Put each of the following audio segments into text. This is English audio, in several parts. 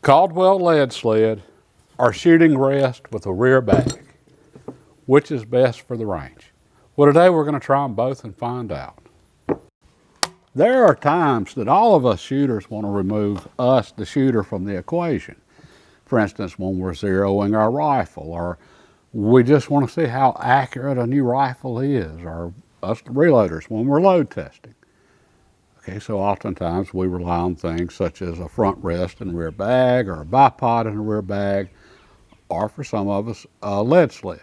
Caldwell lead sled or shooting rest with a rear bag. Which is best for the range? Well, today we're going to try them both and find out. There are times that all of us shooters want to remove us, the shooter, from the equation. For instance, when we're zeroing our rifle, or we just want to see how accurate a new rifle is, or us reloaders when we're load testing. Okay, so oftentimes we rely on things such as a front rest and rear bag, or a bipod and a rear bag, or for some of us, a lead sled.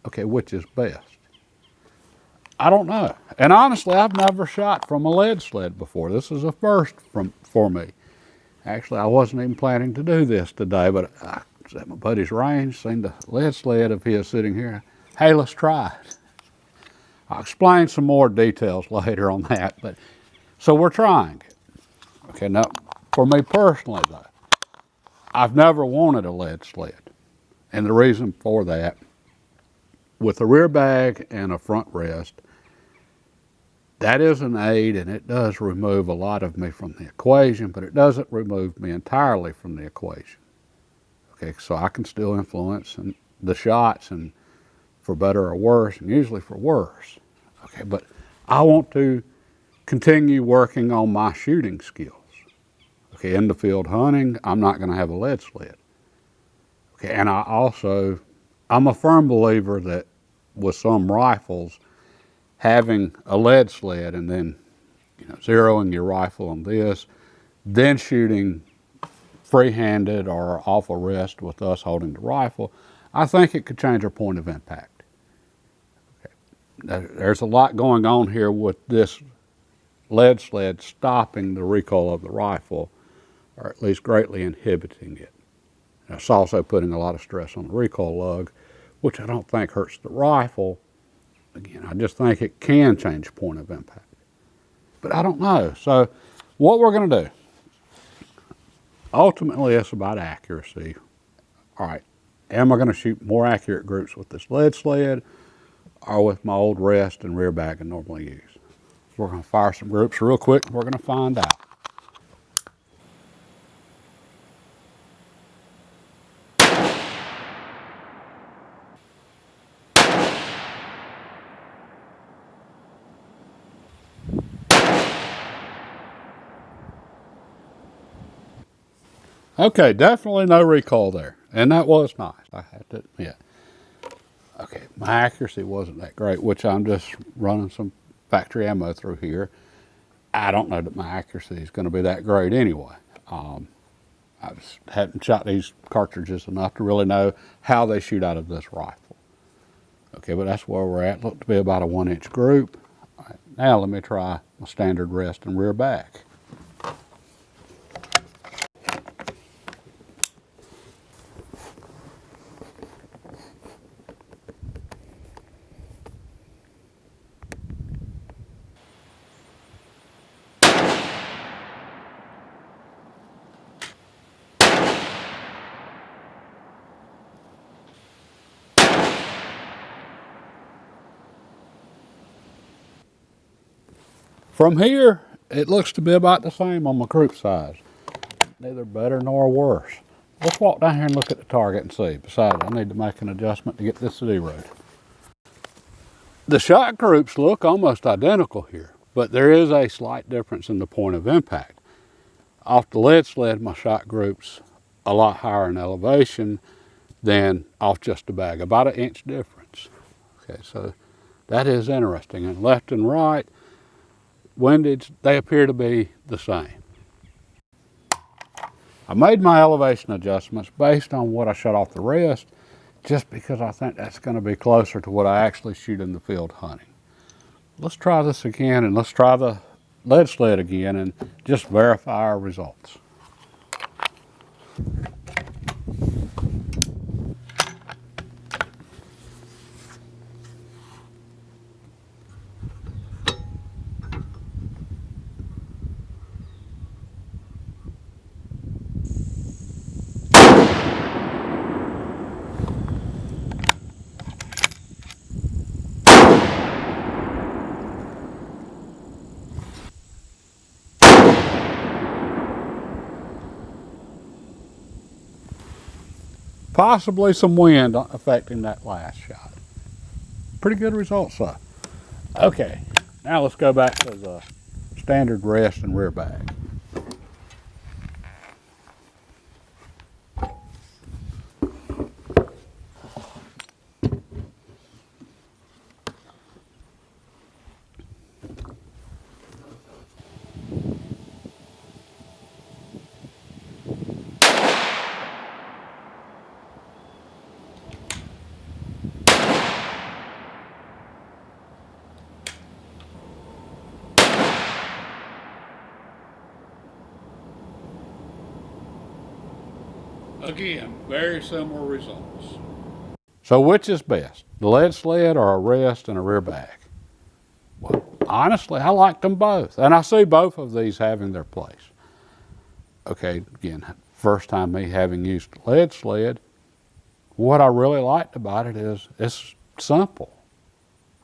Okay, which is best? I don't know. And honestly, I've never shot from a lead sled before. This is a first for me. Actually, I wasn't even planning to do this today, but I was at my buddy's range, seen the lead sled of his sitting here. Hey, let's try it. I'll explain some more details later on that, but so we're trying it. Okay, now, for me personally though, I've never wanted a lead sled. And the reason for that, with a rear bag and a front rest, that is an aid, and it does remove a lot of me from the equation, but it doesn't remove me entirely from the equation. Okay, so I can still influence the shots, and for better or worse, and usually for worse. Okay, but I want to continue working on my shooting skills. Okay, in the field hunting, I'm not going to have a lead sled. Okay, and I'm a firm believer that with some rifles, having a lead sled and then zeroing your rifle on this, then shooting free-handed or off a rest with us holding the rifle, I think it could change our point of impact. Okay. There's a lot going on here with this lead sled stopping the recoil of the rifle, or at least greatly inhibiting it. It's also putting a lot of stress on the recoil lug, which I don't think hurts the rifle. Again, I just think it can change point of impact. But I don't know. So what we're going to do, ultimately it's about accuracy. All right, am I going to shoot more accurate groups with this lead sled or with my old rest and rear bag I normally use? We're going to fire some groups real quick and we're going to find out. Okay, definitely no recoil there. And that was nice, I have to admit. Okay, my accuracy wasn't that great, which I'm just running some factory ammo through here. I don't know that my accuracy is going to be that great anyway. I just hadn't shot these cartridges enough to really know how they shoot out of this rifle. Okay, but that's where we're at. Looked to be about a 1-inch group. All right, now let me try my standard rest and rear bag. From here, it looks to be about the same on my group size. Neither better nor worse. Let's walk down here and look at the target and see. Besides, I need to make an adjustment to get this zeroed. The shot groups look almost identical here, but there is a slight difference in the point of impact. Off the lead sled, my shot group's a lot higher in elevation than off just the bag, about 1 inch difference. Okay, so that is interesting. And left and right, windage, they appear to be the same. I made my elevation adjustments based on what I shot off the rest, just because I think that's going to be closer to what I actually shoot in the field hunting. Let's try this again, and let's try the lead sled again and just verify our results. possibly some wind affecting that last shot. Pretty good results though. Okay, now let's go back to the standard rest and rear bag. Again, very similar results. So which is best, the lead sled or a rest and a rear bag? Well, honestly, I liked them both, and I see both of these having their place. Okay, again, first time me having used lead sled, what I really liked about it is it's simple.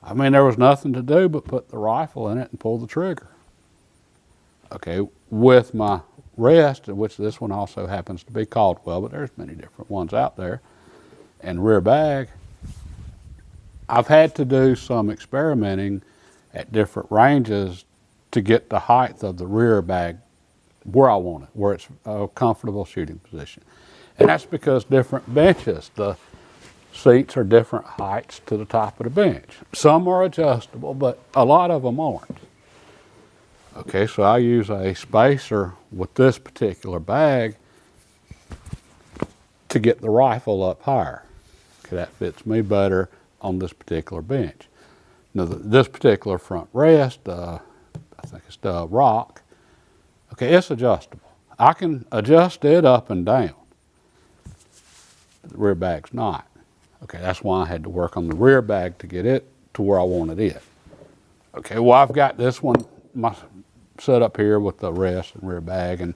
I mean, there was nothing to do but put the rifle in it and pull the trigger. Okay, with my rest, which this one also happens to be Caldwell, but there's many different ones out there, and rear bag, I've had to do some experimenting at different ranges to get the height of the rear bag where I want it, where it's a comfortable shooting position. And that's because different benches, the seats are different heights to the top of the bench. Some are adjustable, but a lot of them aren't. Okay, so I use a spacer with this particular bag to get the rifle up higher. Okay, that fits me better on this particular bench. Now, this particular front rest, I think it's the rock, okay, it's adjustable. I can adjust it up and down. The rear bag's not. Okay, that's why I had to work on the rear bag to get it to where I wanted it. Okay, well, I've got this one set up here with the rest and rear bag and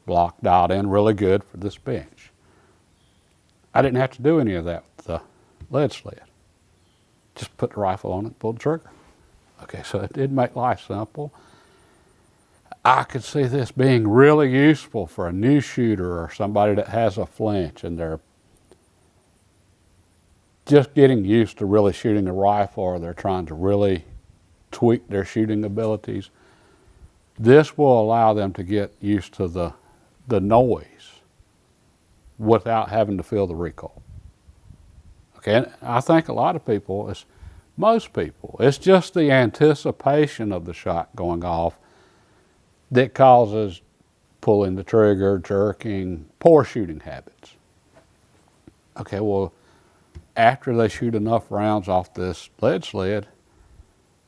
block dialed in really good for this bench. I didn't have to do any of that with the lead sled. Just put the rifle on it and pull the trigger. Okay, so it did make life simple. I could see this being really useful for a new shooter or somebody that has a flinch and they're just getting used to really shooting a rifle, or they're trying to really tweak their shooting abilities. This will allow them to get used to the noise without having to feel the recoil. Okay, and I think a lot of people, most people, it's just the anticipation of the shot going off that causes pulling the trigger, jerking, poor shooting habits. Okay, well, after they shoot enough rounds off this lead sled,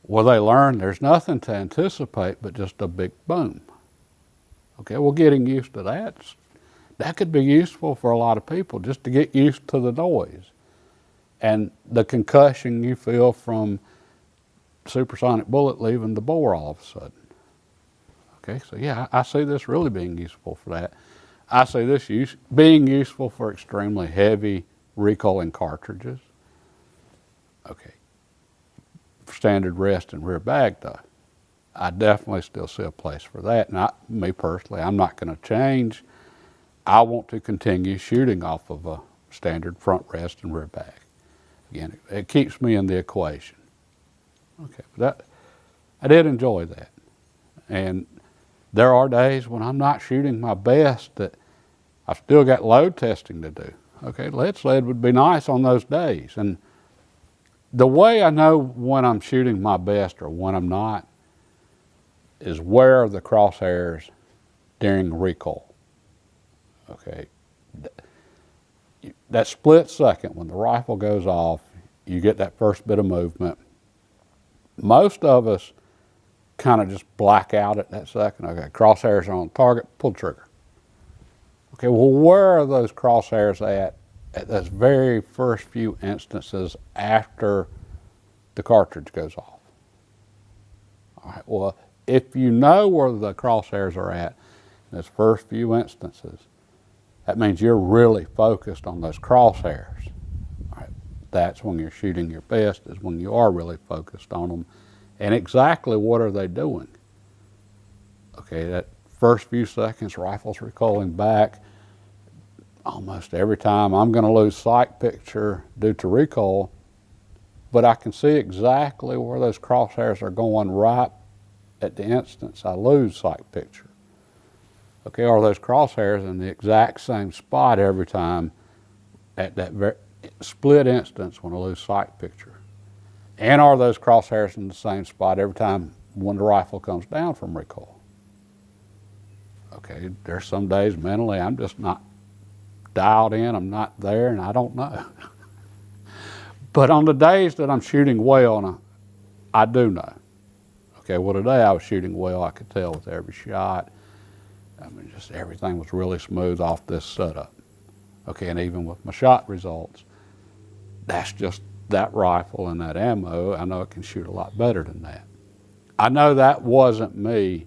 well, they learn there's nothing to anticipate but just a big boom. Okay, well, getting used to that could be useful for a lot of people, just to get used to the noise and the concussion you feel from supersonic bullet leaving the bore all of a sudden. Okay, so yeah, I see this really being useful for that. I see this being useful for extremely heavy recoiling cartridges. Okay, standard rest and rear bag though, I definitely still see a place for that. Not me personally, I'm not going to change. I want to continue shooting off of a standard front rest and rear bag. Again, it keeps me in the equation. Okay, but I did enjoy that. And there are days when I'm not shooting my best that I've still got load testing to do. Okay, lead sled would be nice on those days. And the way I know when I'm shooting my best or when I'm not is where are the crosshairs during recoil. Okay, that split second when the rifle goes off, you get that first bit of movement. Most of us kind of just black out at that second. Okay, crosshairs are on target, pull the trigger. Okay, well, where are those crosshairs at those very first few instances after the cartridge goes off? All right, well, if you know where the crosshairs are at in those first few instances, that means you're really focused on those crosshairs. All right, that's when you're shooting your best, is when you are really focused on them. And exactly what are they doing? Okay, that first few seconds, rifle's recoiling back. almost every time I'm going to lose sight picture due to recoil, but I can see exactly where those crosshairs are going right at the instance I lose sight picture. Okay, are those crosshairs in the exact same spot every time at that very split instance when I lose sight picture? And are those crosshairs in the same spot every time when the rifle comes down from recoil? Okay, there's some days mentally I'm just not dialed in, I'm not there, and I don't know. But on the days that I'm shooting well, I do know. Okay, well today I was shooting well, I could tell with every shot. I mean, just everything was really smooth off this setup. Okay, and even with my shot results, that's just that rifle and that ammo. I know it can shoot a lot better than that. I know that wasn't me,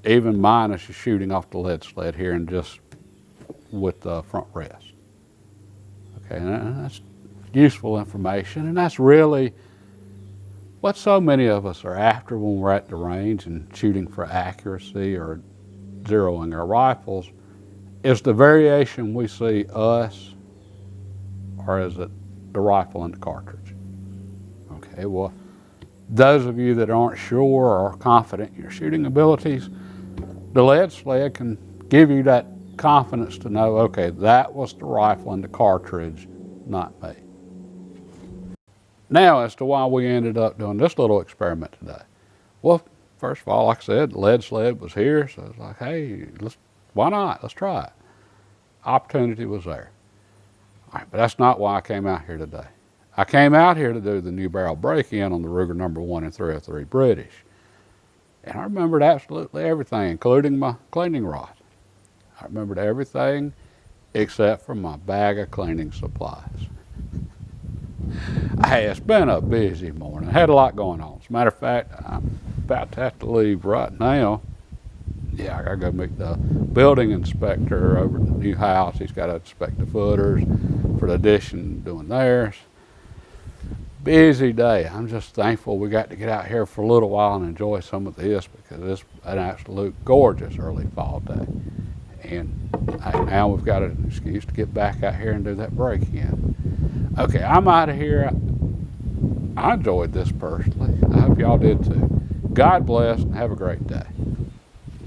even minus shooting off the lead sled here and just with the front rest. Okay, and that's useful information, and that's really what so many of us are after when we're at the range and shooting for accuracy or zeroing our rifles, is the variation we see us, or is it the rifle and the cartridge? Okay, well, those of you that aren't sure or are confident in your shooting abilities, the lead sled can give you that confidence to know, okay, that was the rifle and the cartridge, not me. Now, as to why we ended up doing this little experiment today. Well, first of all, like I said, the lead sled was here, so I was like, hey, why not? Let's try it. Opportunity was there. All right, but that's not why I came out here today. I came out here to do the new barrel break-in on the Ruger No. 1 and 303 British. And I remembered absolutely everything, including my cleaning rod. I remembered everything except for my bag of cleaning supplies. Hey, it's been a busy morning. I had a lot going on. As a matter of fact, I'm about to have to leave right now. Yeah, I gotta go meet the building inspector over at the new house. He's got to inspect the footers for the addition doing theirs. Busy day. I'm just thankful we got to get out here for a little while and enjoy some of this, because it's an absolute gorgeous early fall day. And now we've got an excuse to get back out here and do that break-in. Okay, I'm out of here. I enjoyed this personally. I hope y'all did too. God bless and have a great day.